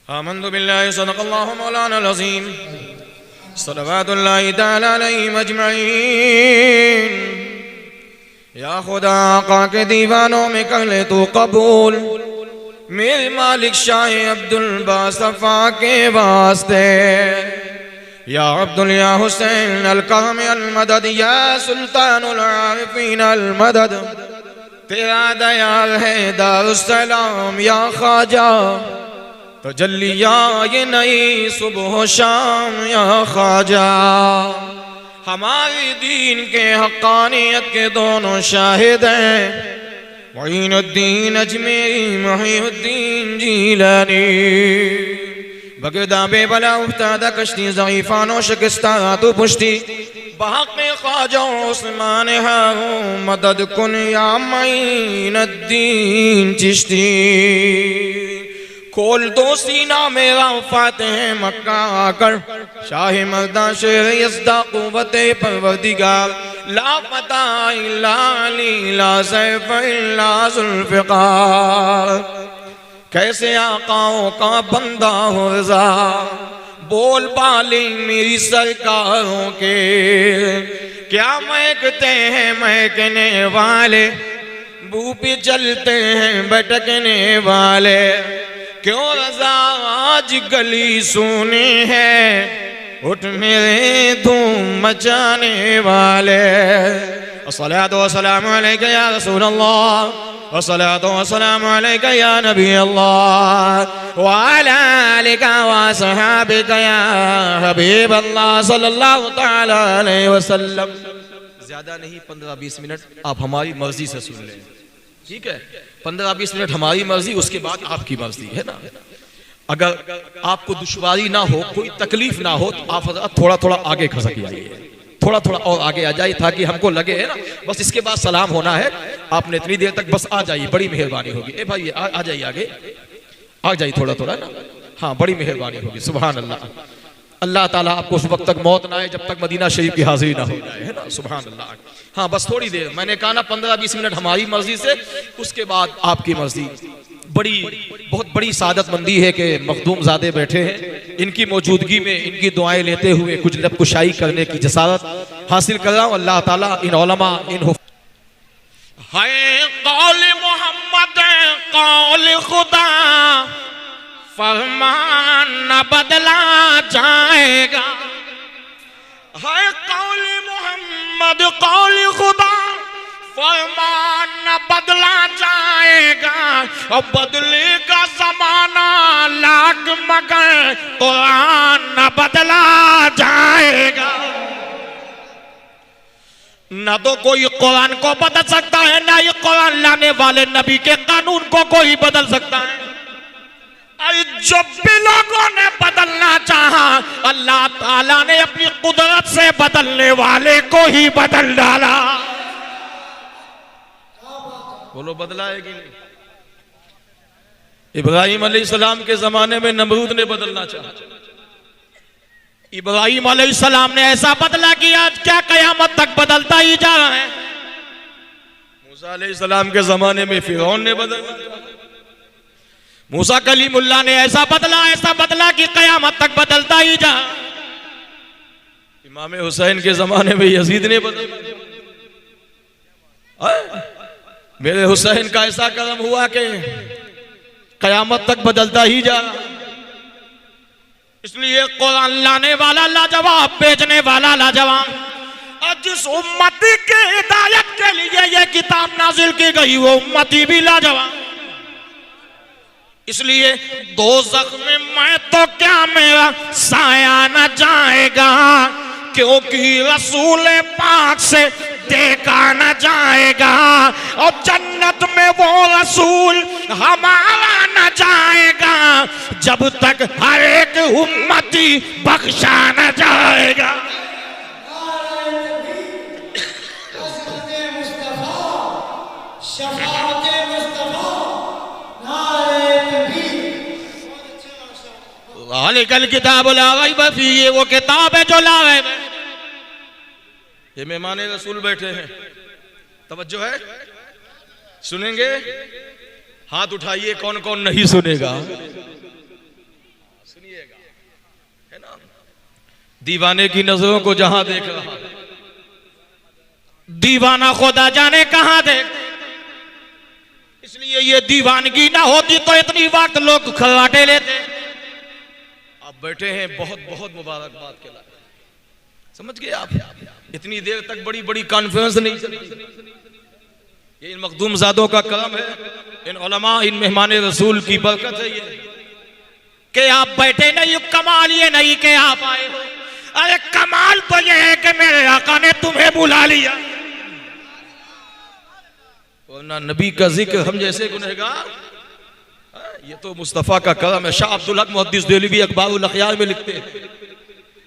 आमन्तु बिल्लाहि सदक़ल्लाहु मौलाना अज़ीम सल्लल्लाहु तआला अलैहि अजमईन। या खुदा आका के दीवानों में कर ले तू कबूल, मेरे मालिक शाह अब्दुल बासफ़ा के वास्ते। या अब्दुल या हुसैन अल काम अल मदद, या सुल्तानुल आरिफीन अल मदद। तेरा दयाल है दारुस्सलाम या ख्वाजा, तजल्लिया ये नई सुबह शाम या ख्वाजा। हमारे दीन के हक़ानियत के दोनों शाहिद हैं, मुईनुद्दीन अजमेरी मुहीउद्दीन जीलानी। बगदा बेबला उफ्तादा कश्ती ज़ईफ़ानो शिकस्ता तो पुश्ती, बहक़ ख्वाजा उस्मान हारू मदद कुन या मुईनुद्दीन चिश्ती। खोल दो सीना मेरा फातिह मक्का आकर, शाह मर्दा शेर यज़दा क़ुव्वत परवरदिगार। ला फ़ता इल्ला अली ला सैफ़ इल्ला ज़ुल्फ़िकार। कैसे आकाओं का बंदा हो रज़ा, बोल बाले मेरी सरकारों के। क्या महकते हैं महकने वाले, बू पे चलते हैं भटकने वाले। क्यों रज़ा आज गली सुनी है, उठ मेरे धूम मचाने वाले। अस्सलातु वस्सलामु अलैका या रसूल अल्लाह, अस्सलातु वस्सलामु अलैका या नबी अल्लाह, व अला आलिका व सहाबिका या हबीब अल्लाह सल्लल्लाहु तआला अलैहि वसल्लम। ज्यादा नहीं, 15-20 मिनट आप हमारी मर्जी से सुन लें, ठीक है? 15-20 मिनट हमारी मर्जी, उसके बाद आपकी मर्जी है ना। अगर आपको दुश्वारी ना हो, कोई तकलीफ ना हो, तो आप थोड़ा थोड़ा आगे खसक जाइए, थोड़ा थोड़ा और आगे आ जाइए, ताकि हमको लगे है ना बस इसके बाद सलाम होना है। आपने इतनी देर तक बस आ जाइए, बड़ी मेहरबानी होगी। ए भाई आ जाइए, आगे आ जाइए थोड़ा थोड़ा ना। हाँ, बड़ी मेहरबानी होगी। सुभान अल्लाह। अल्लाह ताला आपको उस वक्त तक मौत ना आए जब तक मदीना शरीफ की हाजिरी ना हो जाए, है ना। सुभान अल्लाह। हाँ, बस थोड़ी देर, मैंने कहा ना 15-20 मिनट हमारी मर्जी से, उसके बाद आपकी मर्जी। बहुत बड़ी सादतमंदी है कि मखदूम ज़ादे बैठे हैं, इनकी मौजूदगी में इनकी दुआएं लेते हुए कुछ लब कुशाई करने की जसारत हासिल कर रहा हूँ। अल्लाह ताला इन उलमा इन कौल मोहम्मद कौल खुदा, फरमान न बदला जाएगा। है कौल मोहम्मद कौल खुदा, फरमान न बदला जाएगा। और बदले का जमाना लाख मगर कुरान न बदला जाएगा। न तो कोई कुरान को बदल सकता है, ना ये कुरान लाने वाले नबी के कानून को कोई बदल सकता है। जब भी लोगों ने बदलना चाहा, अल्लाह ताला ने अपनी कुदरत से बदलने वाले को ही बदल डाला। बोलो, बदला है कि नहीं? इब्राहिम अलैहिस्सलाम के जमाने में नमरूद ने बदलना चाहा, इब्राहिम अलैहिस्सलाम ने ऐसा बदला कि आज क्या कयामत तक बदलता ही जा रहा है। मूसा अलैहिस्सलाम के जमाने में फिरौन ने बदला, मूसा कलीमुल्लाह ने ऐसा बदला कि कयामत तक बदलता ही जा। इमाम हुसैन के जमाने में यजीद ने बदला। मेरे हुसैन का ऐसा करम हुआ कि कयामत तक बदलता ही जा। इसलिए कुरान लाने वाला लाजवाब, भेजने वाला लाजवाब। और जिस उम्मती के हिदायत के लिए यह किताब नाजिल की गई, वो उम्मती भी लाजवाब। इसलिए दोज़ख में मैं तो क्या मेरा साया न जाएगा, क्योंकि रसूल पाक से देखा न जाएगा। और जन्नत में वो रसूल हमारा न जाएगा, जब तक हर एक उम्मती बख्शा न जाएगा। कल किताब ला रैब फीह, ये वो किताब है जो ला रैब है। ये मेहमान रसूल बैठे हैं, तवज्जो है। सुनेंगे? हाथ उठाइए कौन कौन नहीं सुनेगा। सुनिएगा, है ना। दीवाने की नजरों को जहां देख रहा है, दीवाना खुदा जाने कहां देख। इसलिए ये दीवानगी ना होती तो इतनी वक्त लोग खर्राटे लेते। आप बैठे हैं, बहुत बहुत मुबारकबाद के लायक, समझ गए आप। इतनी देर तक बड़ी बड़ी कॉन्फ्रेंस नहीं चली। ये इन मखदूम ज़ादों का करम है, इन उलमा, इन मेहमान रसूल की बरकत है ये कि आप बैठे नहीं। कमाल ये नहीं कि आप आए हो, अरे कमाल तो ये है कि मेरे आका ने तुम्हें बुला लिया। वरना नबी का जिक्र हम जैसे गुनहगार, ये तो मुस्तफ़ा का करम है। शाह अब्दुल हक मुहद्दिस देहलवी अखबारुल अखयार में लिखते हैं,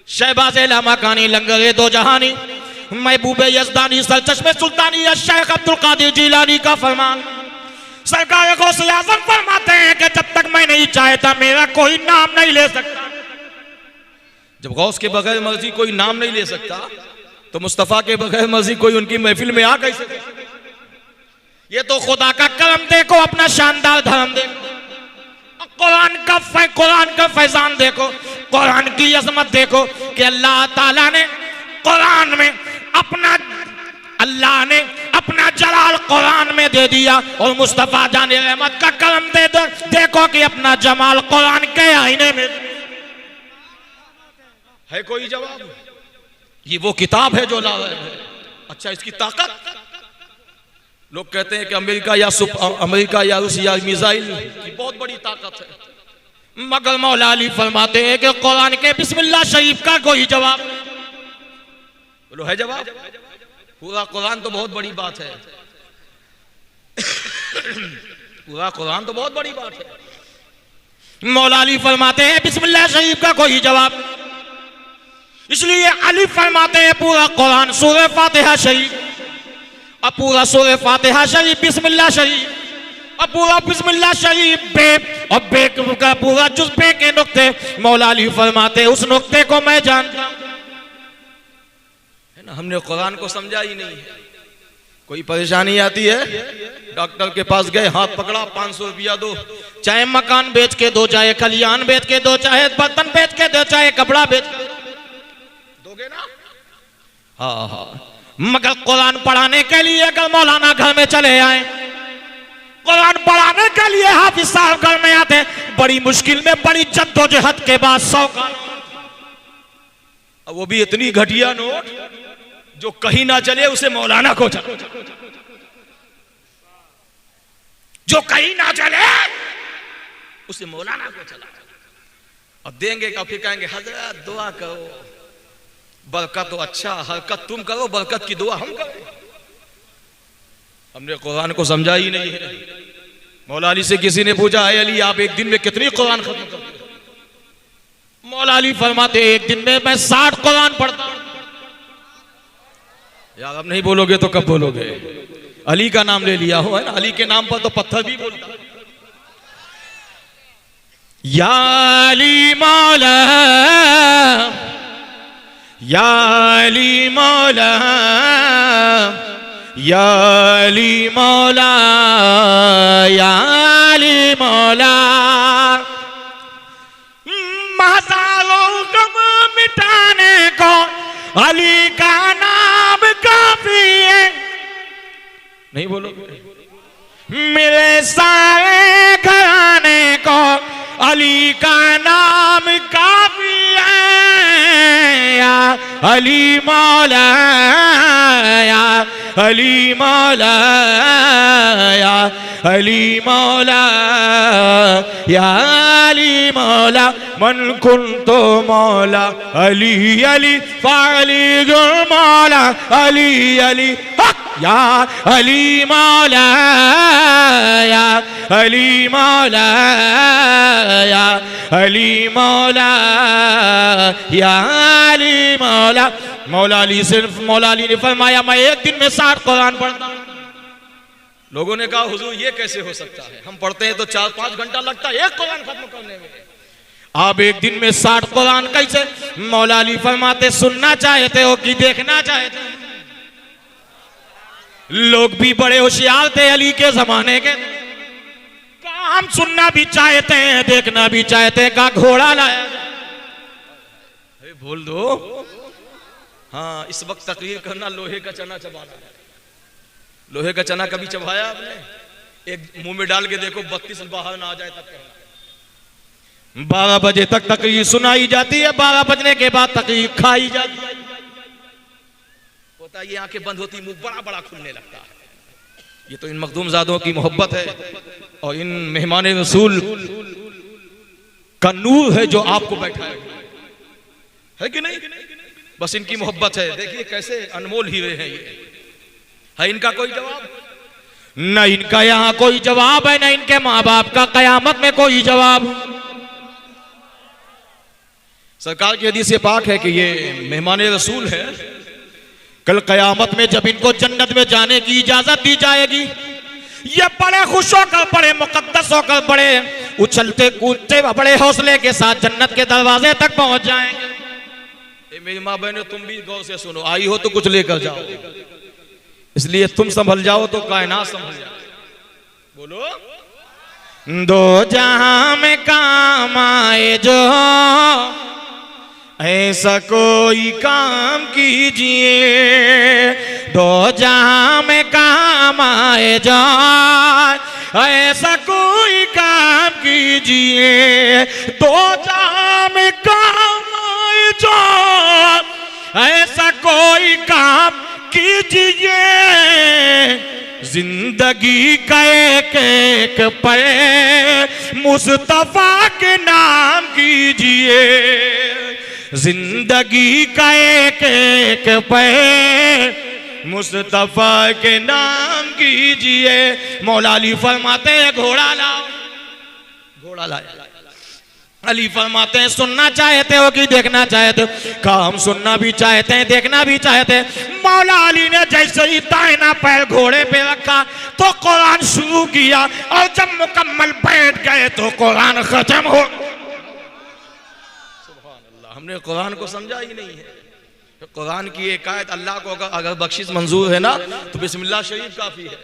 शहबाज लामा कानी लंगर दो जहानी महबूब यज़दानी सरचश्मे सुल्तानी शेख अब्दुल कादिर जिलानी का फरमान। सरकार गौसे आज़म फरमाते हैं कि जब तक मैं नहीं चाहता मेरा कोई नाम नहीं ले सकता। जब गौस के बगैर मर्जी कोई नाम नहीं ले सकता तो मुस्तफ़ा के बगैर मर्जी कोई उनकी महफिल में आ कैसे? ये तो खुदा का करम देखो, अपना शानदार धर्म देखो, कुरान का फैजान देखो, कुरान की अजमत देखो कि अल्लाह ताला ने कुरान में अल्लाह ने अपना जलाल कुरान में दे दिया और मुस्तफा जान रहमत का करम दे दो। देखो कि अपना जमाल कुरान के आईने में है। कोई जवाब? ये वो किताब है जो ला रहे हैं। अच्छा, इसकी ताकत, लोग कहते हैं कि अमेरिका या रूस या मिसाइल की बहुत बड़ी ताकत है, मगर मौला अली फरमाते हैं कि कुरान के बिस्मिल्लाह शरीफ का कोई जवाब। बोलो, है जवाब? पूरा कुरान तो बहुत बड़ी बात है। पूरा कुरान तो बहुत बड़ी बात है। मौला अली फरमाते हैं बिस्मिल्लाह शरीफ का कोई जवाब। इसलिए अली फरमाते हैं पूरा कुरान सूरह फातिहा शरीफ, अब पूरा सूरह फातिहा शरीफ बिस्मिल्लाह शरीफ, अब पूरा बिस्मिल्लाह शरीफ बे और बे का पूरा जुज़ बे के नुक्ते। मौला अली फरमाते उस नुक्ते को मैं जानता हूं, है ना। हमने कुरान को समझा ही नहीं है। कोई परेशानी आती है, डॉक्टर के पास गए, हाथ पकड़ा, 500 रुपया दो, चाहे मकान बेच के दो, चाहे खलियान बेच के दो, चाहे बर्तन बेच के दो, चाहे कपड़ा बेच के दोगे ना। हाँ हाँ, मगर कुरान पढ़ाने के लिए अगर मौलाना घर में चले आए, कुरान पढ़ाने के लिए हाफिज साहब घर में आते, बड़ी मुश्किल में बड़ी जद्दोजहद के बाद 100 का, वो भी इतनी घटिया नोट जो कहीं ना चले उसे मौलाना को चले, जो कहीं ना चले उसे मौलाना को चला। अब देंगे का फिर कहेंगे हजरत दुआ करो, बरकत तो अच्छा, हरकत तुम करो, बरकत की दुआ हम करें। हमने कुरान को समझा ही नहीं है। मौला अली से किसी ने पूछा, है अली आप एक दिन में कितनी कुरान खत्म करते हो? मौला अली फरमाते एक दिन में मैं 60 कुरान पढ़ता हूं। यार अब नहीं बोलोगे तो कब बोलोगे? अली का नाम ले लिया हो, है ना, अली के नाम पर तो पत्थर भी बोलता। या अली मौला, या अली मौला, या अली मौला, या अली मौला, हजारों गम मिटाने को अली का नाम काफी है। नहीं बोलो? मेरे सारे घराने को अली का नाम काफी है। या अली मौला, या अली मौला, या अली मौला, या अली मौला, मन कुंतो मौला अली अली फाली गुल मौला अली अली या अली मौला, या अली मौला, या अली मौला, या अली मौला। मौला अली सिर्फ मौला अली ने फरमाया मैं एक दिन में 60 कुरान पढ़ता हूं। लोगों ने कहा हुजूर ये कैसे हो सकता है, हम पढ़ते हैं तो 4-5 घंटा लगता है एक कुरान खत्म करने में, आप एक दिन में 60 कुरान कैसे? मौला अली फरमाते सुनना चाहते हो कि देखना चाहते हो? लोग भी बड़े होशियार थे अली के जमाने के, काम सुनना भी चाहते हैं, देखना भी चाहते हैं, का घोड़ा लाया बोल दो। हाँ, इस वक्त तकरीर करना लोहे का चना चबाना है। लोहे का चना कभी चबाया आपने? एक मुंह में डाल के देखो, 32 बाहर ना आ जाए तब कहना। 12 बजे तक तकरीर सुनाई जाती है, 12 बजने के बाद तकरीर खाई जाती है। होता है ये आंखें बंद होती, मुंह बड़ा बड़ा खुलने लगता है। ये तो इन मखदूम ज़ादों की मोहब्बत है और इन मेहमान रसूल का नूर है जो आपको बैठाया है कि नहीं? बस इनकी मोहब्बत है। देखिए कैसे अनमोल हीरे हैं ये। है इनका कोई जवाब? न इनका यहाँ कोई जवाब है, न इनके माँ बाप का कयामत में कोई जवाब। सरकार की हदीस पाक है कि ये मेहमान रसूल है। कल कयामत में जब इनको जन्नत में जाने की इजाजत दी जाएगी, ये बड़े खुश होकर, बड़े मुकद्दस होकर, बड़े उछलते कूदते, बड़े हौसले के साथ जन्नत के दरवाजे तक पहुंच जाएंगे। मेरी माँ बहनों, तुम भी गौर से सुनो, आई हो तो कुछ लेकर जाओ, इसलिए तुम संभल जाओ तो कायनात संभल जाए। बोलो। दो जहां में काम आए जो, ऐसा कोई काम कीजिए। दो जहां में काम आए जो, ऐसा कोई काम कीजिए। दो जहां में काम आए जो, ऐसा कोई काम कीजिए। जिंदगी का एक एक पल मुस्तफा के नाम कीजिए। जिंदगी का एक एक पल मुस्तफा के नाम कीजिए। मौला अली फरमाते हैं घोड़ा लाओ, घोड़ा लाया। अली फरमाते हैं सुनना चाहते हो कि देखना चाहते हो? काम सुनना भी चाहते हैं, देखना भी चाहते हैं। मौला अली ने जैसे ही दाहिना पैर घोड़े पे रखा तो कुरान शुरू किया, और जब मुकम्मल बैठ गए तो कुरान खत्म हो। सुभान अल्लाह, हमने कुरान को समझा ही नहीं है। कुरान की एक आयत, अल्लाह को अगर बख्शिश मंजूर है ना तो बिस्मिल्लाह शरीफ काफी है,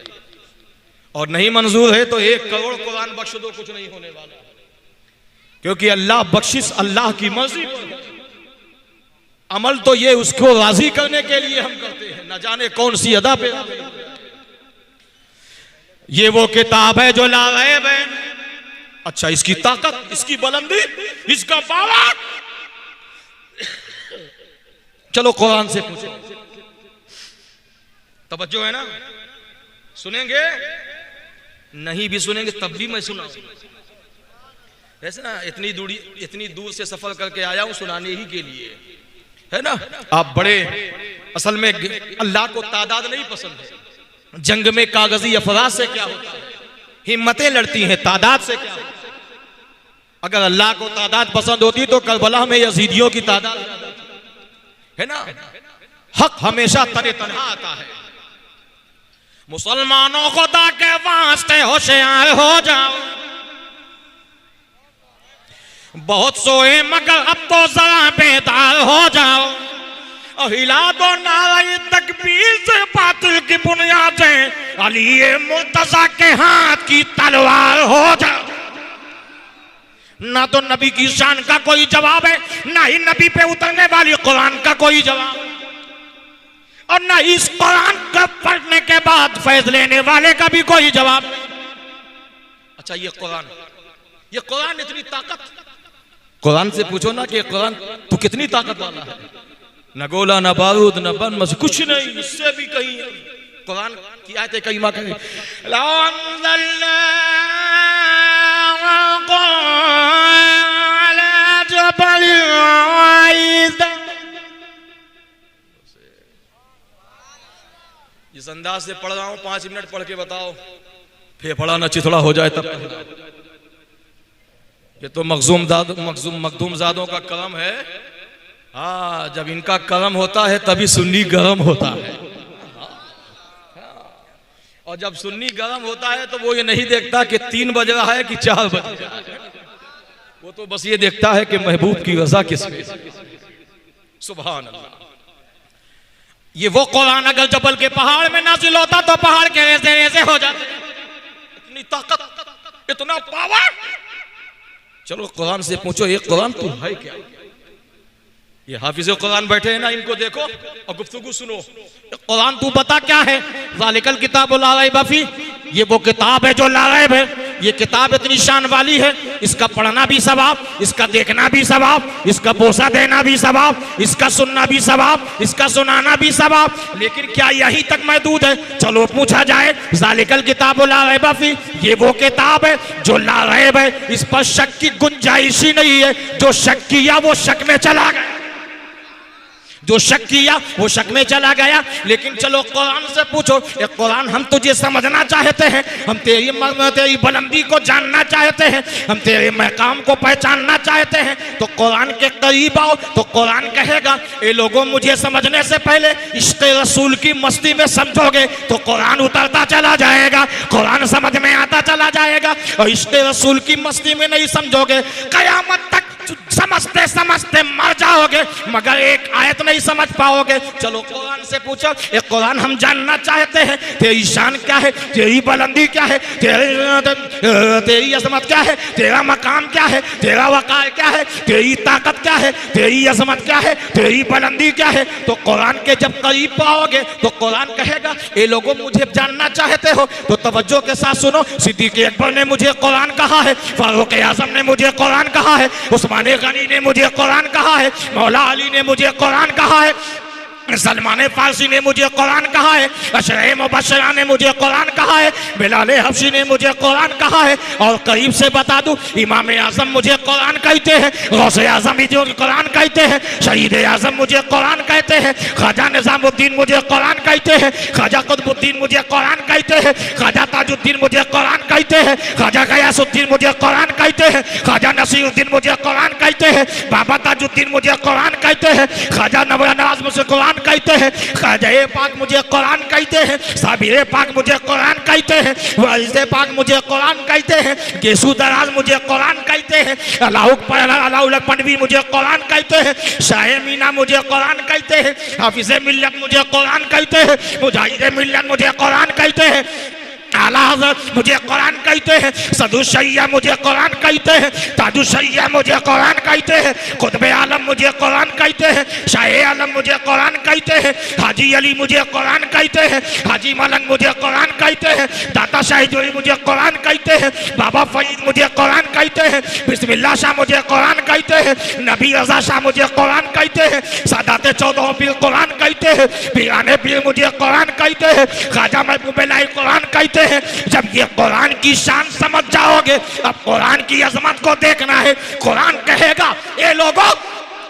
और नहीं मंजूर है तो 1 करोड़ कुरान बख्श दो, कुछ नहीं होने वाला। क्योंकि अल्लाह बख्शिश अल्लाह की मर्जी पर है। अमल तो ये उसको राजी करने के लिए हम करते हैं, न जाने कौन सी अदा पे। ये वो किताब है जो लाग़ैब है। अच्छा, इसकी ताकत, इसकी बुलंदी, इसका पावर। चलो कुरान से पूछो, तवज्जो है ना? सुनेंगे? नहीं भी सुनेंगे तब भी मैं सुना। ऐसे ना, इतनी दूर से सफर करके आया हूं सुनाने ही के लिए, है ना? आप बड़े, असल में अल्लाह को तादाद नहीं पसंद है। जंग में कागजी अफराद से क्या होता है? हिम्मतें लड़ती हैं, तादाद से क्या होता है? अगर अल्लाह को तादाद पसंद होती तो करबला में यजीदियों की तादाद, है ना? हक हमेशा तने तनहा आता है। मुसलमानों खुदा के वास्ते होशियार हो जाओ। बहुत सोए मगर अब तो जरा बेदार हो जाओ, और हिला दो नारे तकबीर से बातिल की बुनियादें। अली मुर्तजा के हाथ की तलवार हो जाओ। ना तो नबी की शान का कोई जवाब है, ना ही नबी पे उतरने वाली कुरान का कोई जवाब, और ना इस कुरान का पढ़ने के बाद फैज लेने वाले का भी कोई जवाब। अच्छा, ये कुरान इतनी ताकत। कुरान से पूछो ना कि कुरान तू कितनी ताकत वाला है। न गोला, न बारूद, न बम, बस कुछ नहीं, इससे भी कहीं। कुरान की आयत करीमा कहे इस अंदाज से पढ़ रहा हूं, 5 मिनट पढ़ के बताओ, फेफड़ा न चिथड़ा हो जाए तब। ये तो मखदूम ज़ादों का करम है। हाँ, जब इनका करम होता है तभी सुन्नी गरम होता है। और जब सुन्नी गरम होता है तो वो ये नहीं देखता कि 3 बज रहा है कि 4 बज रहा है। वो तो बस ये देखता है कि महबूब की रजा किसमें। सुभान अल्लाह। ये वो कुरान अगर जबल के पहाड़ में नाजिल होता तो पहाड़ के रेसे रेसे हो जाते। इतनी ताकत, इतना पावर। चलो कुरान से पूछो ये कुरान तू है क्या? ये हाफिज कुरान बैठे हैं ना, इनको देखो और गुफ्तगू सुनो। कुरान तू बता क्या है? ज़ालिकल किताबुल ला रैब फीह, ये वो किताब है जो ला रैब है। ये किताब इतनी शान वाली है, इसका पढ़ना भी सवाब, इसका देखना भी सवाब, इसका बोसा देना भी सवाब, इसका सुनना भी सवाब, इसका सुनाना भी सवाब। लेकिन क्या यही तक महदूद है? चलो पूछा जाए, ज़ालिकल किताबुल ला रैब फीह, ये वो किताब है जो ला रैब है, इस पर शक की गुंजाइश ही नहीं है। जो शक किया वो शक में चला गया, जो शक किया वो शक में चला गया। लेकिन चलो कुरान से पूछो, ये कुरान हम तुझे समझना चाहते हैं, हम तेरी बुलंदी को जानना चाहते हैं, हम तेरे मकाम को पहचानना चाहते हैं, तो कुरान के करीब आओ। तो कुरान कहेगा ये लोगों मुझे समझने से पहले इश्क़ रसूल की मस्ती में समझोगे तो कुरान उतरता चला जाएगा, कुरान समझ में आता चला जाएगा। और इश्क़ रसूल की मस्ती में नहीं समझोगे, क़यामत तक समझते समझते मर जाओगे, मगर एक आयत नहीं समझ पाओगे। चलो कुरान से पूछो, ये कुरान हम जानना चाहते हैं, तेरी शान क्या है, तेरी बुलंदी क्या है, तेरी अजमत क्या है, तेरा मकाम क्या है, तेरा वकार क्या है, तेरी ताकत क्या है, तेरी अजमत क्या है, तेरी बुलंदी क्या है। तो कुरान के जब करीब पाओगे तो कुरान कहेगा ये लोगों मुझे जानना चाहते हो तो तवज्जो के साथ सुनो। सिद्दीक़ अकबर ने मुझे कुरान कहा है, फारूक आज़म ने मुझे कुरान कहा है, उस्मान गनी ने मुझे कुरान कहा है, मौला अली ने मुझे कुरान कहा है, सलमान फारसी ने मुझे कुरान कहा है, अशरे मुबशरा ने मुझे कुरान कहा है, बिलाल हबशी ने मुझे कुरान कहा है। और करीब से बता दूं, इमाम आजम मुझे कुरान कहते हैं, गौसे आजम मुझे कुरान कहते हैं, शहीद आजम मुझे कुरान कहते हैं, ख्वाजा निजामुद्दीन मुझे कुरान कहते हैं, ख्वाजा कुतुबुद्दीन मुझे कुरान कहते हैं, ख्वाजा ताजुद्दीन मुझे कुरान कहते हैं, ख्वाजा गयासुद्दीन मुझे कुरान कहते हैं, ख्वाजा नसीरुद्दीन मुझे कुरान कहते हैं, बाबा ताजुद्दीन मुझे कुरान कहते हैं, ख्वाजा नवाज मुझे कुरान कहते हैं, ख्वाजा पाक मुझे कुरान कहते हैं, साबिर पाक मुझे कुरान कहते हैं, वारिस पाक मुझे कुरान कहते हैं, गेसू दराज मुझे कुरान कहते हैं, अलाउल पंडवी मुझे कुरान कहते हैं, शाह मीना मुझे कुरान कहते हैं, हाफिज मिल्लत मुझे कुरान कहते हैं, मुजाहिद मिल्लत मुझे कुरान कहते हैं, आला हज़रत मुझे कुरान कहते हैं, सदुशैया मुझे कुरान कहते हैं, ताजुशैया मुझे कुरान कहते हैं, कुतुब आलम मुझे कुरान कहते हैं, शाह आलम मुझे कुरान कहते हैं, हाजी अली मुझे कुरान कहते हैं, हाजी मलंग मुझे कुरान कहते हैं, दाता शाहिद मुझे कुरान कहते हैं, बाबा फरीद मुझे कुरान कहते हैं, बिस्मिल्लाह शाह मुझे कुरान कहते हैं, नबी रजा शाह मुझे कुरान कहते हैं, सादात 14 पीर कुरान कहते हैं, पीराने पीर मुझे कुरान कहते हैं, ख्वाजा महबूब इलाही कुरान कहते हैं। जब ये कुरान की शान समझ जाओगे, अब कुरान की अजमत को देखना है। कुरान कहेगा ये लोगों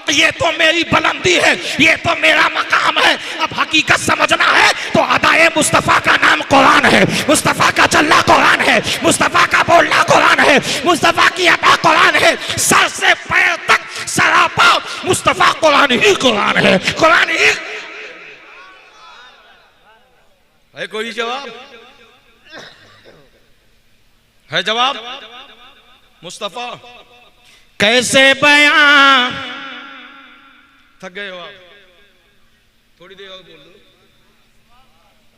ये तो मेरी बुलंदी है, ये तो मेरा मकाम है। अब हकीकत समझना है तो अदाए मुस्तफ़ा का नाम कुरान है, मुस्तफ़ा का चलना कुरान है, मुस्तफ़ा का बोलना कुरान है, मुस्तफ़ा की अदा कुरान है, सर से पैर तक सरापा मुस्तफ़ा कुरान ही कुरान है, कुरान ही है। कोई जवाब है? जवाब मुस्तफा कैसे बयां। थक गए हो आप? थोड़ी देर और बोल लो,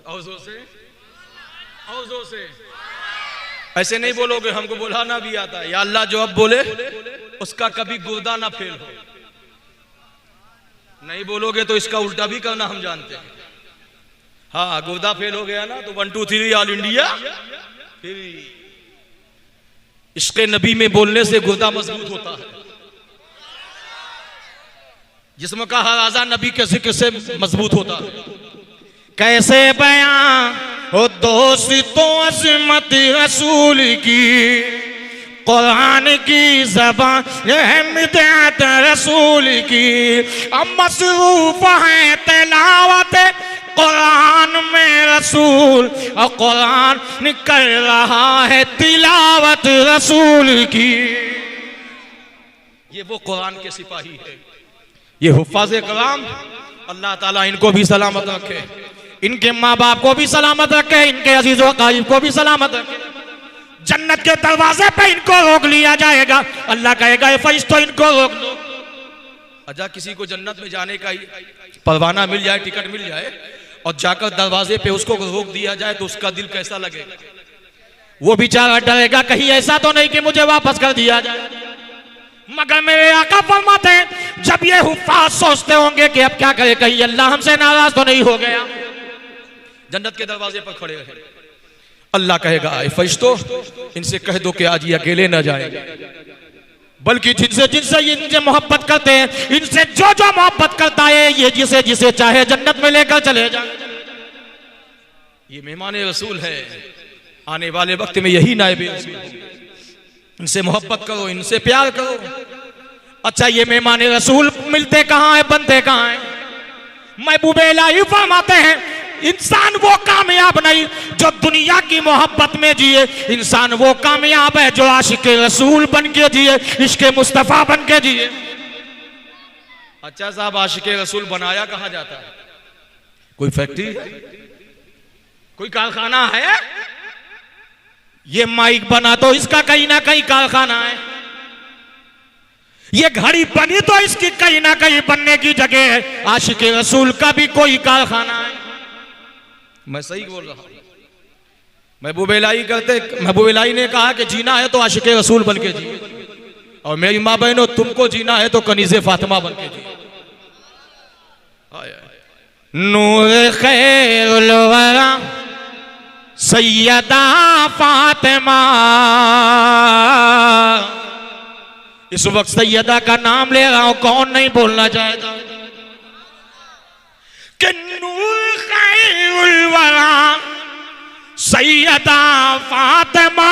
औज़ो से, औज़ो से। ऐसे नहीं बोलोगे, हमको बुलाना भी आता है। या अल्लाह जो अब बोले उसका कभी गुर्दा ना फेल हो। नहीं बोलोगे तो इसका उल्टा भी करना हम जानते हैं। हाँ, गुर्दा फेल हो गया ना तो 1 2 3 ऑल इंडिया। फिर इश्क़ नबी में बोलने से गुर्दा मजबूत होता है। जिस्म का हर आज़ा नबी के जिक्र से मजबूत होता है। कैसे बयां हो दोस्तों अज़मत रसूल की, कुरान की ज़बान अहमियत रसूल की, अब मसरूफ है तिलावत कुरान में रसूल, और कुरान निकल रहा है तिलावत रसूल की। ये वो कुरान के सिपाही है, ये हुफ़ाज़े कलाम। अल्लाह ताला इनको भी सलामत रखे, इनके माँ बाप को भी सलामत रखे, इनके अजीज़ों क़रीब को भी सलामत रखे। जन्नत के दरवाजे पे इनको रोक लिया जाएगा। अल्लाह कहेगा फरिश्तों इनको रोक लो। अच्छा किसी को जन्नत में जाने का परवाना मिल जाए, टिकट मिल जाए और जाकर दरवाजे पे उसको रोक दिया जाए तो उसका दिल कैसा लगेगा? वो बेचारा डरेगा कहीं ऐसा तो नहीं कि मुझे वापस कर दिया जाए। मगर मेरे आका फरमाते हैं जब ये हुफ्फाज सोचते होंगे कि अब क्या करे, कहीं अल्लाह हमसे नाराज तो नहीं हो गया, जन्नत के दरवाजे पर खड़े रहे, अल्लाह कहेगा ऐ फरिश्तों इनसे कह दो कि आज ये अकेले न जाएंगे, बल्कि जिनसे जिनसे इनसे मोहब्बत करते हैं, इनसे जो जो मोहब्बत करता है ये जिसे जिसे चाहे जन्नत में लेकर चले जाए। ये मेहमान रसूल है, आने वाले वक्त में यही नायब रसूल है। इनसे मोहब्बत करो, इनसे प्यार करो। अच्छा ये मेहमान रसूल मिलते कहाँ है, बनते कहाँ है? महबूब इलाही फरमाते हैं इंसान वो कामयाब नहीं जो दुनिया की मोहब्बत में जिए, इंसान वो कामयाब है जो आशिक रसूल बन के जिए, इश्क मुस्तफा बन के जिए। अच्छा साहब आशिक रसूल बनाया कहाँ जाता है? कोई फैक्ट्री है, कोई कारखाना है? ये माइक बना तो इसका कहीं ना कहीं कारखाना है, ये घड़ी बनी तो इसकी कहीं ना कहीं बनने की जगह है। आशिक रसूल का भी कोई कारखाना है। मैं सही बोल रहा हूं? महबूब इलाही ने कहा कि जीना है तो आशिक रसूल बन के जिए, और मेरी माँ बहनों तुमको जीना है तो कनीज़े फातिमा बन के जिए। नूर खैरुल वरा सैयदा फातिमा, इस वक्त सैयदा का नाम ले रहा हूं, कौन नहीं बोलना चाहेगा कि नूर खैरुल वरा सैयदा फातिमा,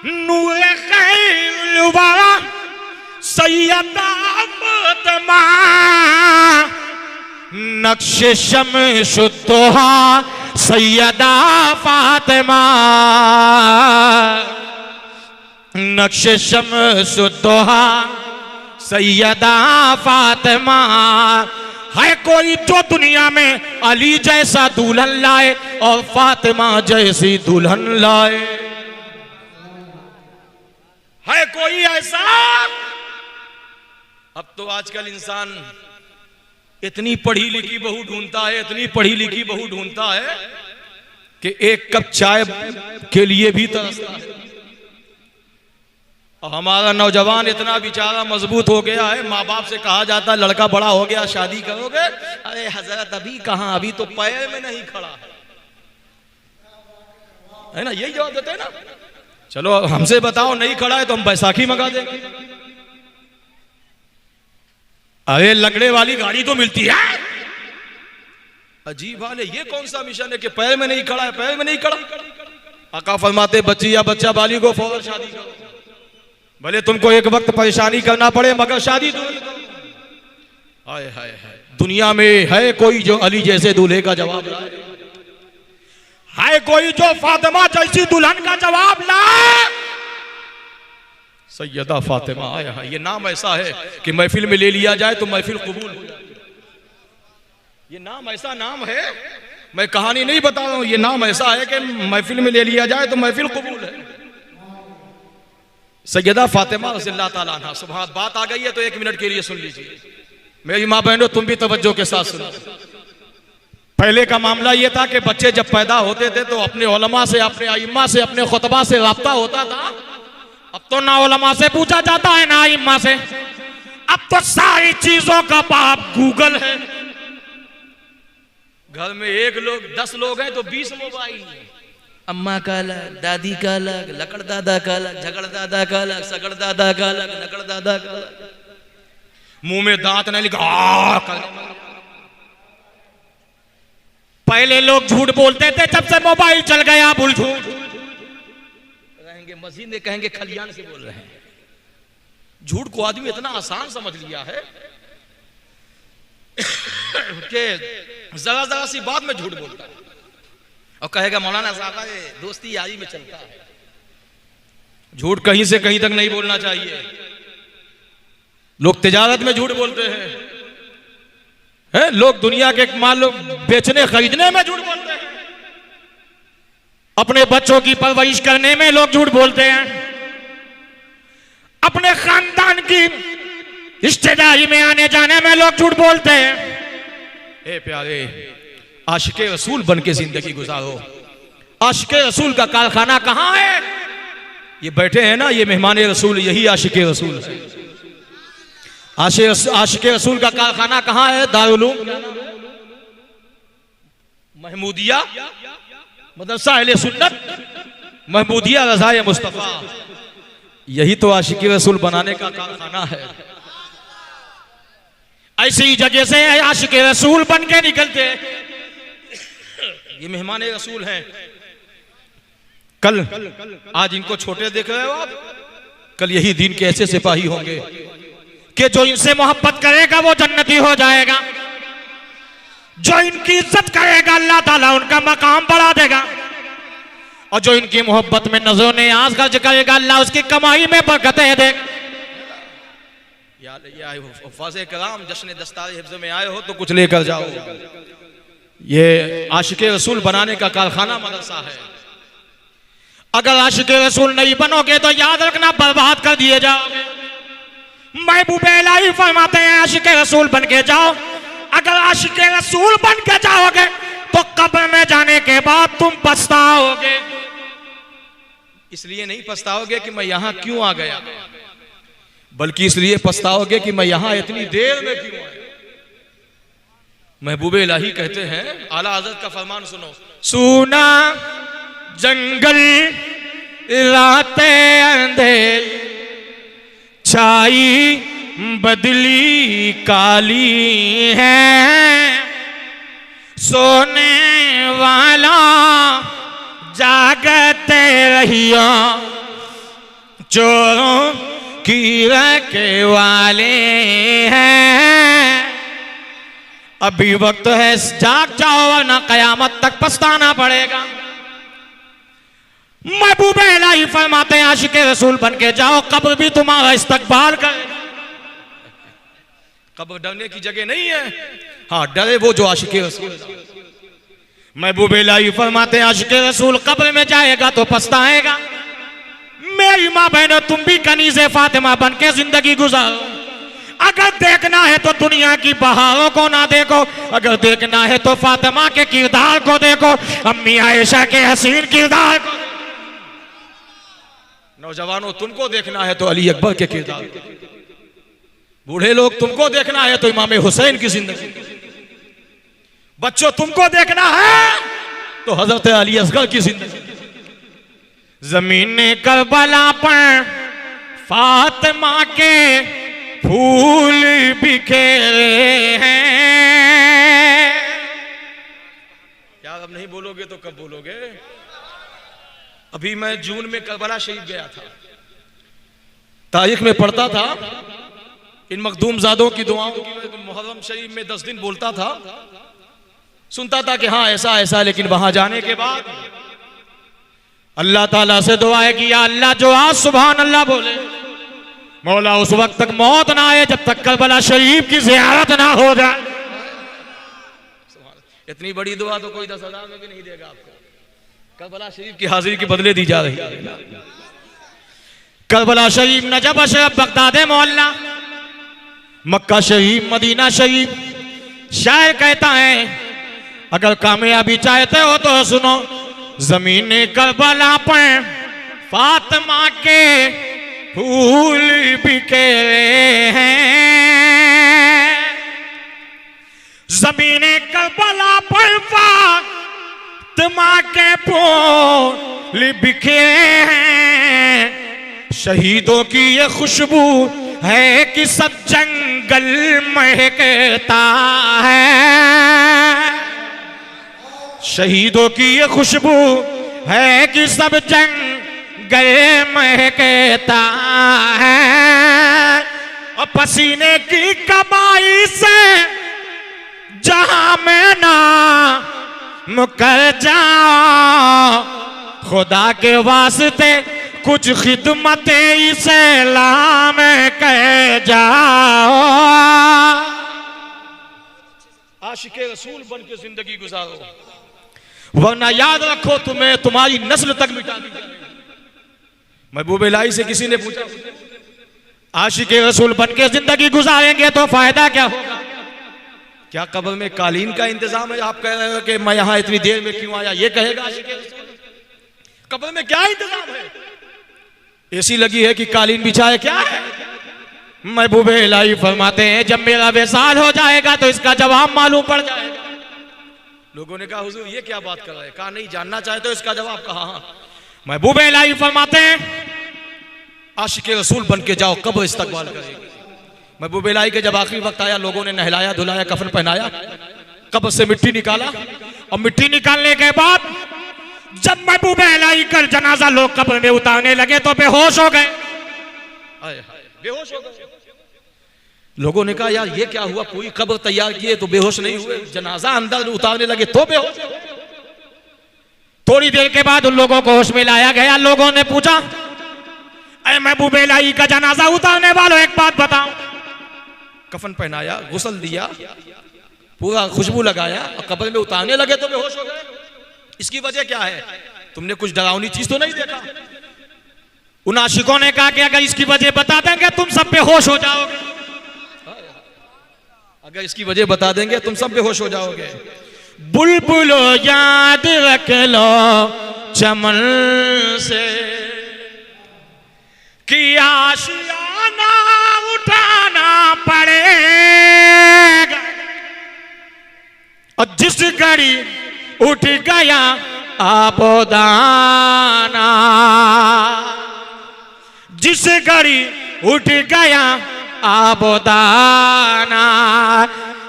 नूर खैरुल वरा सैयदा फातिमा, नक्श शम्सुद्दोहा सैयदा फातिमा, नक्श शम्सुद्दोहा सैयदा फातिमा। है कोई जो दुनिया में अली जैसा दुल्हन लाए और फातिमा जैसी दुल्हन लाए? है कोई ऐसा? अब तो आजकल इंसान इतनी पढ़ी लिखी बहू ढूंढता है, इतनी पढ़ी लिखी बहू ढूंढता है कि एक कप चाय के लिए भी तरसता है। और हमारा नौजवान इतना बेचारा मजबूत हो गया है, माँ बाप से कहा जाता है लड़का बड़ा हो गया शादी करोगे, अरे हजरत अभी कहां, अभी तो पैर में नहीं खड़ा है ना, यही जवाब देते हैं ना। चलो हमसे बताओ नहीं खड़ा है तो हम बैसाखी मंगा देंगे। अरे लगड़े वाली गाड़ी तो मिलती है। अजीब हाल है, ये कौन सा मिशन है कि पैर में नहीं खड़ा है, पैर में नहीं खड़ा। आका फरमाते बच्ची या बच्चा बाली को फौरन शादी करो, भले तुमको एक वक्त परेशानी करना पड़े मगर शादी तो करो। हाय हाय हाय, दुनिया में है कोई जो अली जैसे दूल्हे का जवाब लाए? है कोई जो फातिमा जैसी दुल्हन का जवाब लाए? सैयदा फातिमा। आया है, ये नाम ऐसा है कि महफिल में ले लिया जाए तो महफिल कबूल हो जाए। ये नाम ऐसा नाम है, मैं कहानी नहीं बता रहा हूं, ये नाम ऐसा है कि महफिल में ले लिया जाए तो महफिल कबूल है। सैयदा फातिमा रज़ियल्लाहु ताला अन्हा। सुबह बात आ गई है तो 1 मिनट के लिए सुन लीजिए मेरी माँ बहनों, तुम भी तवज्जो के साथ सुनो। पहले का मामला ये था कि बच्चे जब पैदा होते थे तो अपने उलमा से, अपने आइम्मा से, अपने खुतबा से राब्ता होता था। अब तो ना उलमा से पूछा जाता है ना आइम्मा से, अब तो सारी चीजों का बाप गूगल है। घर में 1 लोग 10 लोग हैं तो 20 मोबाइल। अम्मा का अलग, दादी का अलग, लकड़ दादा का अलग, झगड़ दादा का अलग, सगड़ दादा का अलग, नकड़ दादा का अलग। मुंह में दांत नहीं लिखा। पहले लोग झूठ बोलते थे, जब से मोबाइल चल गया भूल झूठ रहेंगे। मस्जिद में कहेंगे खलियान से बोल रहे हैं। झूठ को आदमी इतना आसान समझ लिया है कि जरा जरा सी बात में झूठ बोलता है और कहेगा मौलाना साहब दोस्ती यारी में चलता है। झूठ कहीं से कहीं तक नहीं बोलना चाहिए। लोग तिजारत में झूठ बोलते हैं, लोग दुनिया के माल बेचने खरीदने में झूठ बोलते हैं, अपने बच्चों की परवरिश करने में लोग झूठ बोलते हैं, अपने खानदान की रिश्तेदारी में आने जाने में लोग झूठ बोलते हैं। ए प्यारे, आशिके रसूल बन के जिंदगी गुजारो। आशिके रसूल का कारखाना कहाँ है? ये बैठे हैं ना, ये मेहमान रसूल, यही आशिके रसूल है। आशिके रसूल का कारखाना कहाँ है? दारुल महमूदिया मदरसा अहले सुन्नत महमूदिया रज़ाए मुस्तफ़ा, यही तो आशिके रसूल बनाने का कारखाना है। ऐसी जगह से आशिके रसूल बन के निकलते। ये मेहमान रसूल हैं। कल आज इनको छोटे देख रहे हो आप, कल यही दीन के ऐसे सिपाही होंगे कि जो इनसे मोहब्बत करेगा वो जन्नती हो जाएगा, जो इनकी इज्जत करेगा अल्लाह ताला उनका मकाम बढ़ा देगा, और जो इनकी मोहब्बत में नजरों ने आज खर्च करेगा अल्लाह उसकी कमाई में बरकतें देगा। फाज़े कराम जश्न दस्तार हिफ्ज़ में आए हो तो कुछ लेकर जाओ। ये आशिके रसूल बनाने का कारखाना मदरसा है। अगर आशिके रसूल नहीं बनोगे तो याद रखना बर्बाद कर दिए जाओगे। महबूबे इलाही फरमाते हैं आशिके रसूल बन के जाओ। अगर आशिके रसूल बन के जाओगे तो कब्र में जाने के बाद तुम पछताओगे। इसलिए नहीं पछताओगे कि मैं यहां क्यों आ गया, बल्कि इसलिए पछताओगे कि मैं यहां इतनी देर में क्यों आया। महबूबे इलाही कहते हैं, आला हज़रत का फरमान सुनो। सुना जंगल रातें अंधेर, छाई बदली काली है, सोने वाला जागते रहियो, चोरों की रखे वाले हैं। अभी वक्त है, जाग जाओ वरना कयामत तक पछताना पड़ेगा। महबूब इलाही फरमाते हैं आशिके रसूल बन के जाओ, कब्र भी तुम्हारा इस्तकबाल करेगा। कब्र डरने की जगह नहीं है, हाँ डरे वो जो आशिके रसूल। महबूब इलाही फरमाते हैं आशिके रसूल कब्र में जाएगा तो पछताएगा। मेरी माँ बहनों, तुम भी कनीज़े फातिमा बन के जिंदगी गुजारो। अगर देखना है तो दुनिया की बहारों को ना देखो, अगर देखना है तो फातिमा के किरदार को देखो, अम्मी आयशा के हसीन किरदार को। नौजवानों, तुमको देखना है तो अली अकबर के किरदार, बूढ़े लोग तुमको देखना है तो इमाम हुसैन की जिंदगी, बच्चों तुमको देखना है तो हजरत अली असगर की जिंदगी। जमीन करबला पर फातिमा के फूल बिखेरे हैं। यार अब नहीं बोलोगे तो कब बोलोगे? अभी मैं जून में करबला शहीद गया था, तारीख में पढ़ता था इन मखदूम ज़ादों की दुआओं की। मुहर्रम शरीफ में 10 दिन बोलता था, सुनता था कि हाँ ऐसा ऐसा, लेकिन वहां जाने के बाद अल्लाह ताला से दुआ है कि या अल्लाह जो आज सुभान अल्लाह बोले, मौला उस वक्त तक मौत ना आए जब तक करबला शरीफ की ज़ियारत ना हो जाए। इतनी बड़ी दुआ तो कोई 10,000 में भी नहीं देगा आपको। करबला शरीफ की हाजिरी के बदले दी जा रही है। करबला शरीफ, नजब शरीफ, बगदाद मोहल्ला, मक्का शरीफ, मदीना शरीफ। शायर कहता है अगर कामयाबी चाहते हो तो सुनो, जमीन करबला पर फातिमा के फूल बिखेरे हैं। जमीन करबला पर फातिमा के फूल बिखेरे हैं। शहीदों की ये खुशबू है कि सब जंगल महकता है। शहीदों की ये खुशबू है कि सब जंगल महकता है। और पसीने की कमाई से जहां में ना मुकर जाओ, खुदा के वास्ते कुछ खिदमत इस्लाम कह जाओ। आशिके रसूल बन के जिंदगी गुजारो, वरना याद रखो तुम्हें तुम्हारी नस्ल तक मिटा दी जाएगी। महबूब इलाही से किसी ने पूछा आशिक रसूल बन के जिंदगी गुजारेंगे तो फायदा क्या होगा? क्या कब्र में कालीन का इंतजाम है? आप कह रहे हो कि मैं यहां इतनी देर में क्यों आया, ये कहेगा आशिक रसूल? कब्र में क्या इंतजाम है? एसी लगी है कि कालीन बिछा है, क्या है? महबूब इलाही फरमाते हैं जब मेरा विसाल हो जाएगा तो इसका जवाब मालूम पड़ जाएगा। लोगों ने कहा हुजूर ये क्या बात कर रहे हैं? कहा नहीं जानना चाहे तो इसका जवाब कहा। महबूब इलाही फरमाते हैं आशिक रसूल बन के जाओ, कब्र इस्तकबाल करेगी। महबूब इलाही के जब आखिरी वक्त आया, लोगों ने नहलाया धुलाया, कफन पहनाया, कब्र से मिट्टी निकाला, और मिट्टी निकालने के बाद जब महबूब इलाही का जनाजा लोग कब्र में उतारने लगे तो बेहोश हो गए। बेहोश हो गए। लोगों ने कहा यार ये क्या हुआ, पूरी कब्र तैयार किए तो बेहोश नहीं हुए, जनाजा अंदर उतारने लगे तो बेहोश हो गए। थोड़ी देर के बाद उन लोगों को होश में लाया गया। लोगों ने पूछा अरे महबूब इलाही का जनाजा उतारने वालों एक बात बताओ। कफन पहनाया, गुस्ल दिया, पूरा खुशबू लगाया और कब्र में उतारने लगे तो बेहोश हो गए। इसकी वजह क्या है? तुमने कुछ डरावनी चीज तो नहीं देखा? उन आशिकों ने कहा कि अगर इसकी वजह बता देंगे तुम सब बेहोश हो जाओगे। अगर इसकी वजह बता देंगे तुम सब बेहोश हो जाओगे। बुलबुलो याद रख लो चमन से कि आशियाना उठाना पड़ेगा, और जिस घड़ी उठ गया आबोदाना, जिस घड़ी उठ गया आबोदाना,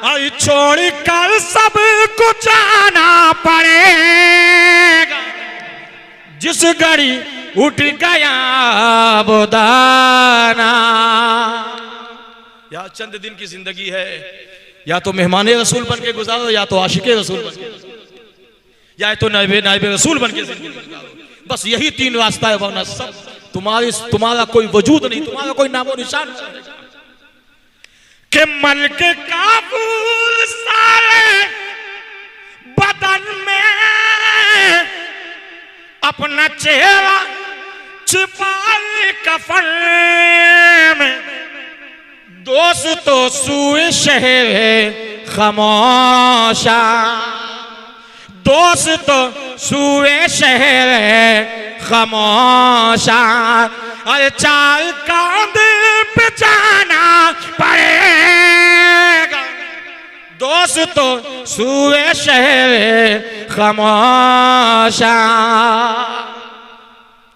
और छोड़ कर सब कुछ आना पड़ेगा, जिस घड़ी उठ गया आबोदाना। या चंद दिन की जिंदगी है, या तो मेहमान रसूल बन के गुजारो, या तो आशिक रसूल बन के, या तो नाइब रसूल बन के जिंदगी गुजारो। बस यही तीन रास्ता है, वरना सब तुम्हारा कोई वजूद नहीं, तुम्हारा कोई नामो निशान नहीं। कि मल्क काबूल सारे बदन में अपना चेहरा छिपाए कफन में, दोस्तों सूए शहर खामोशा, दोस्तों सूए शहर खामोशा, और चार कांध पे जाना पड़ेगा, दोस्तों सूए शहर खामोशा।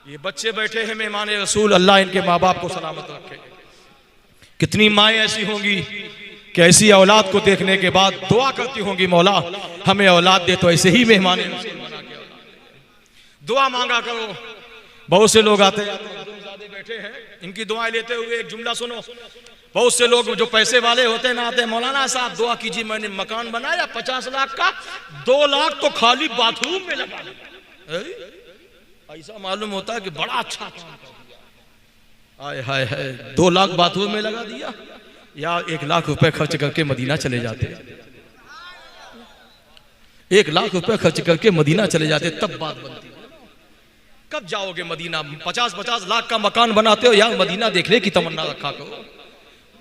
ये बच्चे बैठे हैं मेहमान रसूल, अल्लाह इनके माँ बाप को सलामत रखे। कितनी माएँ ऐसी होंगी कि ऐसी औलाद को देखने के बाद दुआ करती होंगी मौला हमें औलाद दे तो ऐसे ही मेहमान रसूल बना के दुआ मांगा करो। बहुत से लोग आते हैं बैठे हैं, इनकी दुआएं लेते हुए एक जुमला सुनो। बहुत से लोग जो पैसे वाले होते हैं ना, आते हैं मौलाना साहब दुआ कीजिए, मैंने मकान बनाया 50 लाख का, 2 लाख तो खाली बाथरूम में लगा दिया। ऐसा मालूम होता है कि बड़ा अच्छा काम कर दिया। आय हाय हाय, 2 लाख बाथरूम में लगा दिया, या 1 लाख रुपए खर्च करके मदीना चले जाते, 1 लाख रुपए खर्च करके मदीना चले जाते, तब बात बनती। कब जाओगे मदीना? 50-50 लाख का मकान बनाते हो यार, मदीना देखने की तमन्ना रखा करो।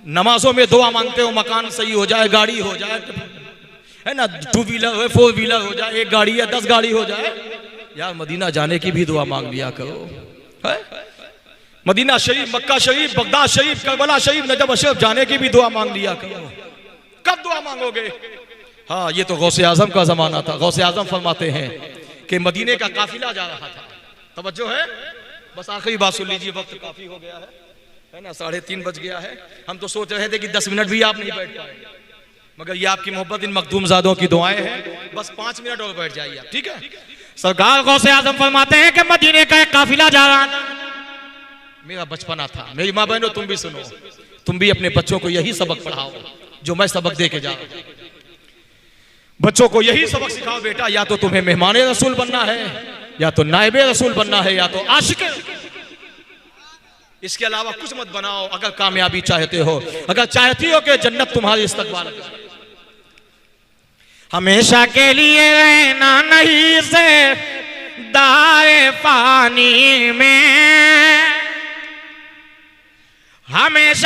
नमाजों में दुआ मांगते हो मकान सही हो जाए, गाड़ी हो जाए, है ना, 2 व्हीलर हो, 4 व्हीलर हो जाए, 1 गाड़ी या 10 गाड़ी हो जाए। यार मदीना जाने की भी दुआ मांग लिया करो। है मदीना शरीफ, मक्का शरीफ, बगदाद शरीफ, करबला शरीफ, नजफ शरीफ जाने की भी दुआ मांग लिया करो। कब दुआ मांगोगे? हाँ, ये तो गौसे आजम का जमाना था। गौसे आजम फरमाते हैं कि मदीने का काफिला जा रहा था। तवज्जो है, बस आखिरी बात सुन लीजिए, वक्त काफी हो गया है ना, 3:30 बज गया है। हम तो सोच रहे थे कि 10 मिनट भी आप नहीं बैठ पाएंगे, मगर ये आपकी मोहब्बत इन मखदूमजादों की दुआएं हैं। बस 5 मिनट और बैठ जाइए आप, ठीक है। सरकार गौसे आजम फरमाते हैं कि मदीने का एक काफिला जा रहा था। मेरा बचपना था, मेरी माँ बहनों तुम भी सुनो, तुम भी अपने बच्चों को यही सबक पढ़ाओ जो मैं सबक दे के जा रहा हूं। बच्चों को यही सबक सिखाओ बेटा, या तो तुम्हें मेहमान रसूल बनना है, या तो नायब रसूल बनना है, या तो आशिक। इसके अलावा कुछ मत बनाओ अगर कामयाबी चाहते हो, अगर चाहती हो कि जन्नत तुम्हारी इस्तकबाल करे। हमेशा के लिए रहना नहीं से दारे पानी में, हमेशा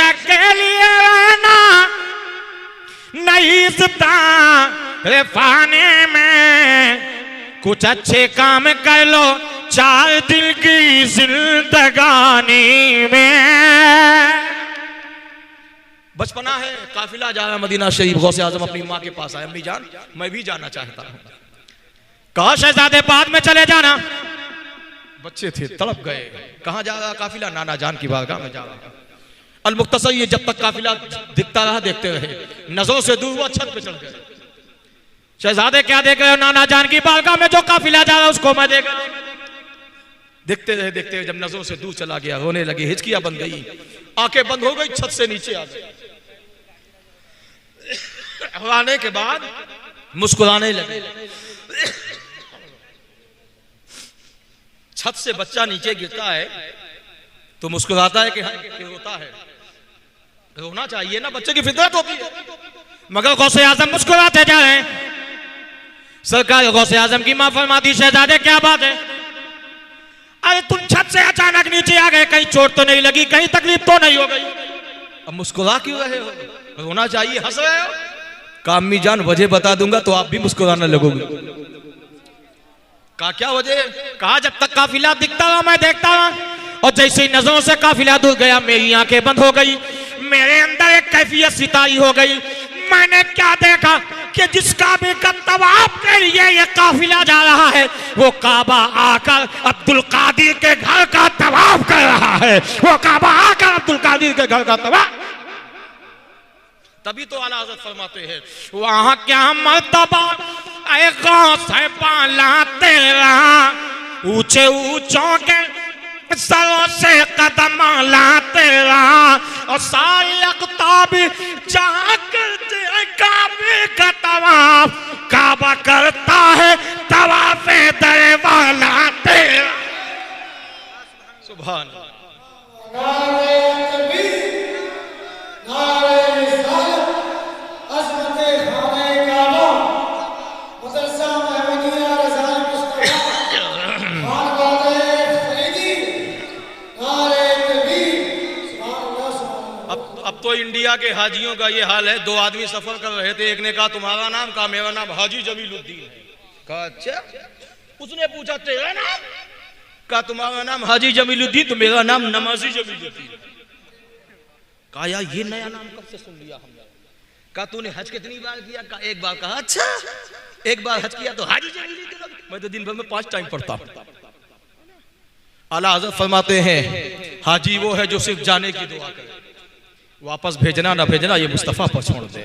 फाने में कुछ अच्छे काम कर लो 4 दिन की जिंदगानी में। बचपना है, काफिला जा रहा है मदीना शरीफ, गौसे आजम अपनी माँ के पास आए, अम्मी जान मैं भी जाना चाहता हूँ। कहा शहजादे बाद में चले जाना। बच्चे थे तड़प गए, कहाँ जा रहा काफिला? नाना जान की बारगाह में जा रहा। अलमुख्तसर ये जब तक काफिला दिखता रहा देखते रहे, नजरों से दूर हुआ, छत पे चढ़ गए। शहजादे क्या देख रहे हो? नाना जान की बारगाह में जो काफिला जा रहा है उसको मैं देख रहा हूं। देखते रहे जब नजरों से दूर चला गया, रोने लगे, हिचकियां बन गई, आंखें बंद हो गई, छत से नीचे आ गए। आने के बाद मुस्कुराने लगे। छत से बच्चा नीचे गिरता है तो मुस्कुराता है कि रोता है? रोना चाहिए ना, बच्चे की फितरत होती है। मगर गौसे आजम मुस्कुराते जा रहे हैं। सरकार गौसे आजम की मां फरमाती, शहजादे क्या बात है? अरे तुम छत से अचानक नीचे आ गए, कहीं चोट तो नहीं लगी, कहीं तकलीफ तो नहीं हो गई? अब मुस्कुरा क्यों रहे हो? रोना चाहिए, हंस रहे हो? अम्मी जान वजह बता दूंगा तो आप भी मुस्कुराने लगोगे। क्या वजह? कहा जब तक काफिला दिखता रहा मैं देखता रहा, और जैसे ही नजरों से काफिला दूर गया मेरी आंखें बंद हो गई, मेरे अंदर एक कैफियत सिताई हो गई। मैंने क्या देखा कि जिस काबे का तवाफ के लिए ये काफिला जा रहा है, वो काबा आकर अब्दुल कादिर के घर का तवाफ कर रहा है। वो काबा आकर अब्दुल कादिर के घर का तवाफ। तभी तो आला हज़रत फरमाते हैं, वहां क्या मर्तबा ऐ गौसे पाला तेरा, ऊंचे ऊंचों के सरों से कदम ला तेरा, और सारी अक़ताब जहाँ करते हैं काबे का तवाफ, काबा करता है तवाफ़ दर वाला तेरा। सुभान अल्लाह। अब तो इंडिया के हाजियों का ये हाल है। 2 आदमी सफर कर रहे थे, एक ने कहा तुम्हारा नाम? कहा मेरा नाम हाजी जमीलुद्दीन है। कहा अच्छा। उसने पूछा तेरा नाम? कहा तुम्हारा नाम हाजी जमीलुद्दीन, तो मेरा नाम नमाजी जमीलुद्दीन। कहा यार ये नया नाम कब से सुन लिया हमने? कहा तूने हज कितनी बार किया? कहा 1 बार। कहा अच्छा 1 बार हज किया तो हाजी जमीलुद्दीन? मैं तो दिन भर में 5 टाइम पढ़ता हूं। आला हज़रत फरमाते हैं हाजी वो है जो सिर्फ जाने की दुआ करे, वापस भेजना ना भेजना ये मुस्तफ़ा पर छोड़ दे।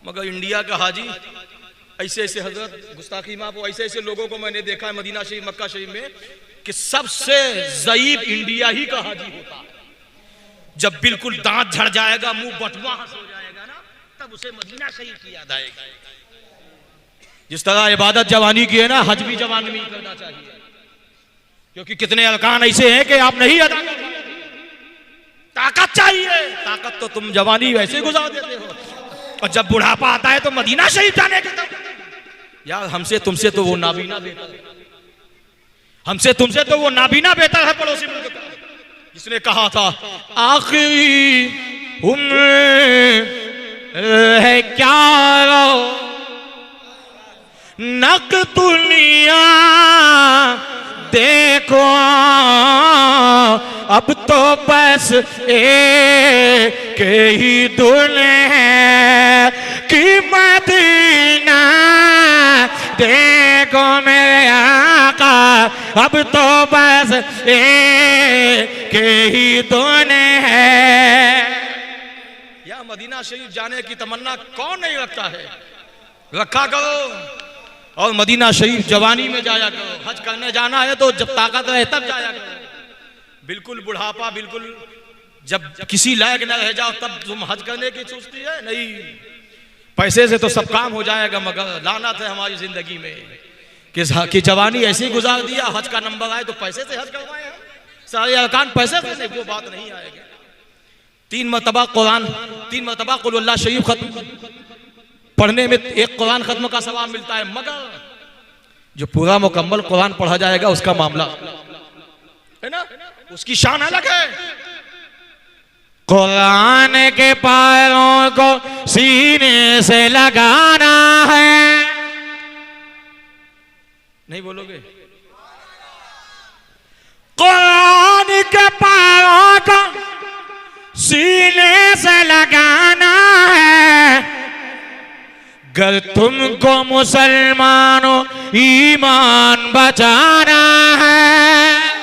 मगर इंडिया का हाजी ऐसे ऐसे हजरत गुस्ताखी माफ, ऐसे ऐसे लोगों को मैंने देखा है मदीना शरीफ मक्का शरीफ में कि सबसे ज़ईफ इंडिया ही का हाजी होता है। जब बिल्कुल दांत झड़ जाएगा, मुंह बटवास हो जाएगा ना, तब उसे मदीना शरीफ की याद आएगी। जिस तरह इबादत जवानी की है ना, हज भी जवानी में करना चाहिए, क्योंकि कितने अरकान ऐसे हैं कि आप नहीं अदा कर। ताकत चाहिए, ताकत तो तुम जवानी वैसे गुजार देते हो, और जब बुढ़ापा आता है तो मदीना शरीफ जाने के तब। यार हमसे तुमसे तो वो नाबीना बेहतर है, हमसे तुमसे तो वो नाबीना बेहतर है पड़ोसी मुल्क का, जिसने कहा था आखिरी उम्र है क्या रो नक दुनिया देखो, अब तो बस एक ही दुल्हन की मदीना देखो मेरे आका, अब तो बस एक ही दुल्हन है। या मदीना शरीफ जाने की तमन्ना कौन नहीं रखता है? रखा करो, और मदीना शरीफ जवानी में जाया करो। हज करने जाना है तो जब ताकत रहे तब जाया करो। बिल्कुल बुढ़ापा, बिल्कुल जब किसी लायक न रह जाओ तब तुम हज करने की सोचती है? नहीं, पैसे से तो सब काम हो जाएगा, मगर लानत है हमारी जिंदगी में कि जवानी ऐसे ही गुजार दिया, हज का नंबर आए तो पैसे से हज करवाए हम, सारे अरकान पैसे से नहीं, वो बात नहीं आएगी। 3 मरतबा कुरान, 3 मरतबा कुल अल्लाह शरीफ खत्म पढ़ने में 1 कुरान खत्म का सवाब मिलता है, मगर जो पूरा मुकम्मल कुरान पढ़ा जाएगा उसका मामला है ना, उसकी शान अलग है। कुरान के पारों को सीने से लगाना है। नहीं बोलोगे? कुरान के पारों को सीने से लगाना है। गर तुमको मुसलमानों ईमान बचाना है,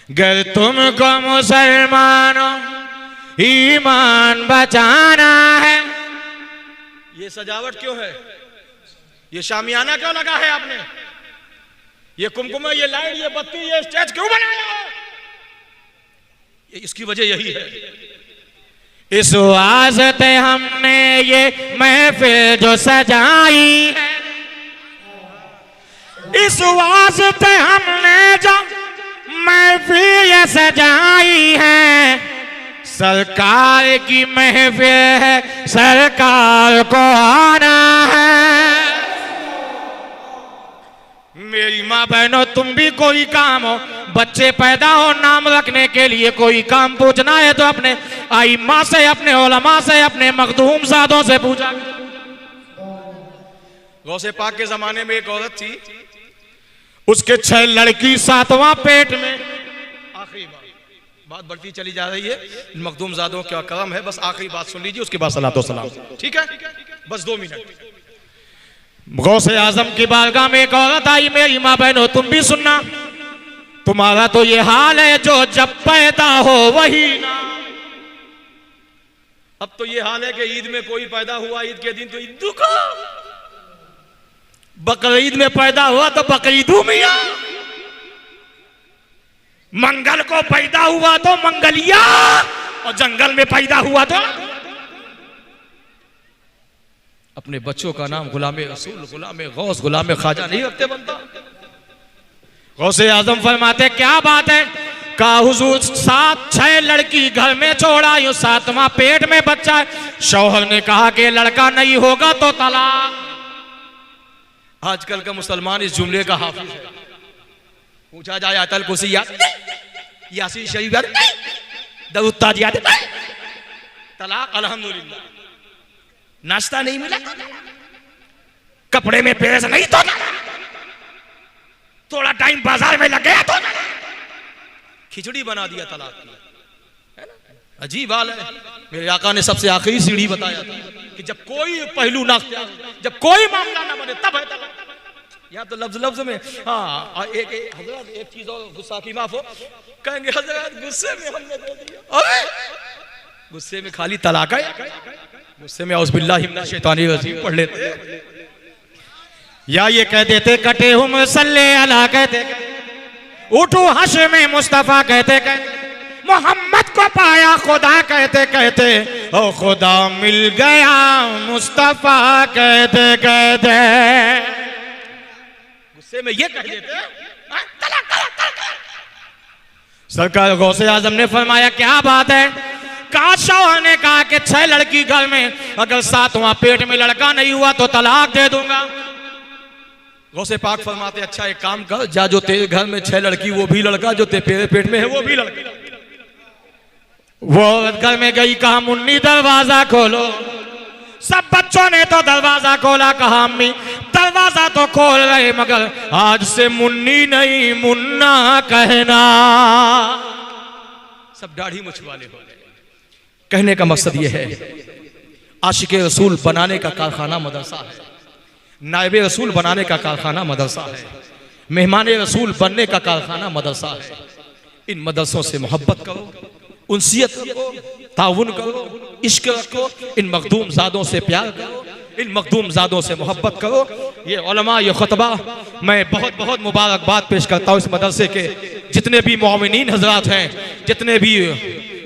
गर तुमको मुसलमानों ईमान बचाना है। ये सजावट क्यों है? ये शामियाना क्यों लगा है आपने? ये कुमकुम, ये लाइट, ये बत्ती, ये स्टेज क्यों बनाया है? इसकी वजह यही है। इस वास्ते हमने ये महफिल जो सजाई है, इस वास्ते हमने जो महफिल सजाई है, सरकार की महफिल है, सरकार को आना है। मेरी माँ बहनों, तुम भी कोई काम हो, बच्चे पैदा हो, नाम रखने के लिए कोई काम पूछना है तो अपने आइम्मा से, अपने उलमा से, अपने मखदूम सादों से पूछा। गौसे पाक के जमाने में एक औरत थी, उसके 6 लड़की 7वां पेट में। आखिरी बात बढ़ती चली जा रही है, मखदूम जादों का करम है। बस आखिरी बात सुन लीजिए, उसके बाद सलातो सलाम। ठीक है, बस 2 मिनट। गौसे आजम की बारगाह में एक औरत आई, मेरी माँ बहनों तुम भी सुनना, तुम्हारा तो ये हाल है जो जब पैदा हो वही ना। अब तो ये हाल है कि ईद में कोई पैदा हुआ, ईद के दिन तो ईद का, बकरीद में पैदा हुआ तो बकरीदू मिया, मंगल को पैदा हुआ तो मंगलिया, और जंगल में पैदा हुआ तो। अपने बच्चों का नाम गुलामे रसूल, गुलामे गौस, गुलामे ख्वाजा नहीं रखते बनता। गौसे आजम फरमाते क्या बात है, का हुजूर 7-6 लड़की घर में छोड़ा, यूं 7वां पेट में बच्चा है। शौहर ने कहा कि लड़का नहीं होगा तो तलाक। आजकल का मुसलमान इस जुमले का हाफिज है। पूछा जाए आयतल कुर्सी याद, यासीन शरीफ याद, दरूद ताज याद, तलाक अल्हम्दुलिल्लाह। नाश्ता नहीं मिला, कपड़े में प्रेस नहीं तो, थोड़ा टाइम बाजार में लग गया तो खिचड़ी बना दिया तलाक की, है ना? अजीब हाल है। मेरे आका ने सबसे आखिरी सीढ़ी बताया था कि जब कोई पहलू ना, जब कोई मामला ना बने तब है तलाक। यहाँ तो लफ्ज लफ्ज में हाँ। हजरत एक चीज और, गुस्सा की माफ हो, कहेंगे हजरत गुस्से में हमने दे दिया। अरे गुस्से में खाली तलाक है, गुस्से में औज़ुबिल्लाहि मिनश शैतानिर रजीम पढ़ लेते, या ये कह देते कटे हुम सल्ले अला कहते, उठू हश्र में मुस्तफा कहते कहते, मोहम्मद को पाया खुदा कहते कहते, ओ खुदा मिल गया मुस्तफा कहते कहते। गुस्से में ये कह देते सरकार गौसे आजम ने फरमाया क्या बात है, काशा ने कहा कि 6 लड़की घर में, अगर 7वां पेट में लड़का नहीं हुआ तो तलाक दे दूंगा। गौसे पाक फरमाते अच्छा एक काम कर, जा जो तेरे घर में 6 लड़की वो भी लड़का, जो तेरे पेट में है वो भी लड़का। वो औरत घर में गई, कहा मुन्नी दरवाजा खोलो। सब बच्चों ने तो दरवाजा खोला, कहा अम्मी दरवाजा तो खोल रहे मगर आज से मुन्नी नहीं मुन्ना कहना। सब दाढ़ी मुछ वाले हो गए। कहने का मकसद यह है, आशिके रसूल बनाने का कारखाना मदरसा है, नायबे रसूल बनाने का कारखाना मदरसा है, मेहमान रसूल बनने का कारखाना मदरसा है। इन मदरसों से मोहब्बत करो, उनसियत करो, ताउन करो, इश्क रखो, इन मखदूम ज़ादों से प्यार करो, इन मखदूम ज़ादों से मोहब्बत करो। ये उलमा, ये खुतबा, मैं बहुत बहुत मुबारकबाद पेश करता हूँ इस मदरसे के जितने भी मुआविनीन हजरात हैं, जितने भी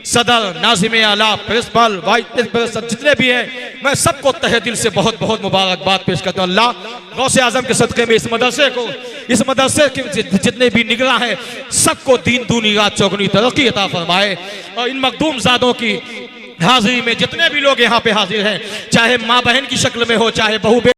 सदर, नाज़िम आला, प्रिंसिपल, वाइस प्रिंसिपल, जितने भी हैं, मैं सबको तहे दिल से बहुत बहुत मुबारकबाद पेश करता हूँ। अल्लाह गौसे आजम के सदक़े में इस मदरसे के जितने भी निगरां हैं सबको दीन दूनी रात चौगुनी तरक्की अता फरमाए। और इन मखदूम ज़ादों की हाजिरी में जितने भी लोग यहाँ पे हाजिर हैं, चाहे माँ बहन की शक्ल में हो, चाहे बहू